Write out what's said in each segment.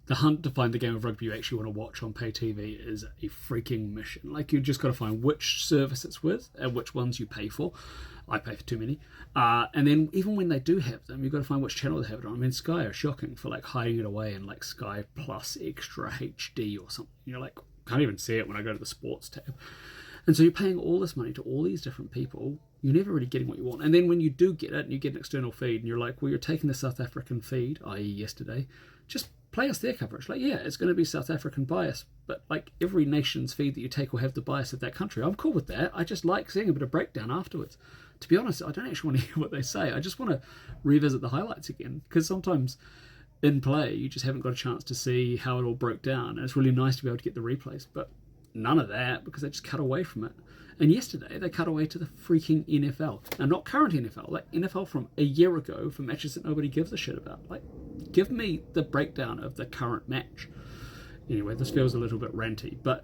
the hunt to find the game of rugby you actually want to watch on pay TV is a freaking mission. Like, you've just got to find which service it's with and which ones you pay for. I pay for too many. And then even when they do have them, you've got to find which channel they have it on. I mean, Sky are shocking for like hiding it away in like Sky Plus Extra HD or something. You're like, can't even see it when I go to the sports tab. And so you're paying all this money to all these different people. You're never really getting what you want. And then when you do get it and you get an external feed and you're like, well, you're taking the South African feed, i.e. yesterday, just play us their coverage. Like, yeah, it's going to be South African bias, but like every nation's feed that you take will have the bias of that country. I'm cool with that. I just like seeing a bit of breakdown afterwards. To be honest, I don't actually want to hear what they say. I just want to revisit the highlights again, because sometimes in play you just haven't got a chance to see how it all broke down, and it's really nice to be able to get the replays, but none of that, because they just cut away from it. And yesterday they cut away to the freaking NFL. Now, not current NFL, like NFL from a year ago, for matches that nobody gives a shit about. Like, give me the breakdown of the current match. Anyway, this feels a little bit ranty, but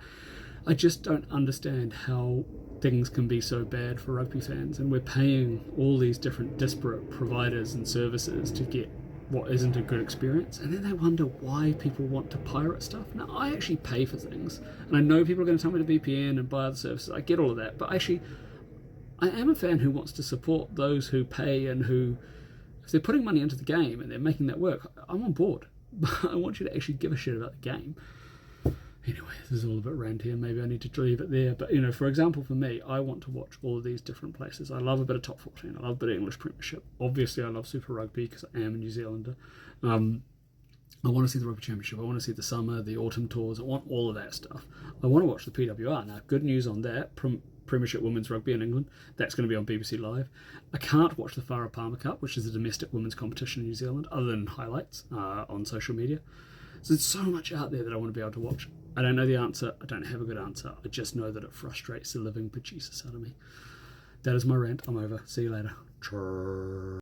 I just don't understand how things can be so bad for rugby fans, and we're paying all these different disparate providers and services to get what isn't a good experience, and then they wonder why people want to pirate stuff. Now, I actually pay for things, and I know people are going to tell me to VPN and buy other services. I get all of that, but actually I am a fan who wants to support those who pay, and who, if they're putting money into the game and they're making that work, I'm on board. But I want you to actually give a shit about the game. Anyway, this is all a bit ranty, and maybe I need to leave it there. But, you know, for example, for me, I want to watch all of these different places. I love a bit of top 14. I love a bit of English Premiership. Obviously, I love Super Rugby because I am a New Zealander. I want to see the Rugby Championship. I want to see the summer, the autumn tours. I want all of that stuff. I want to watch the PWR. Now, good news on that. Premiership Women's Rugby in England. That's going to be on BBC Live. I can't watch the Farah Palmer Cup, which is a domestic women's competition in New Zealand, other than highlights on social media. So there's so much out there that I want to be able to watch. I don't know the answer. I don't have a good answer. I just know that it frustrates the living bejesus out of me. That is my rant. I'm over. See you later. Churr.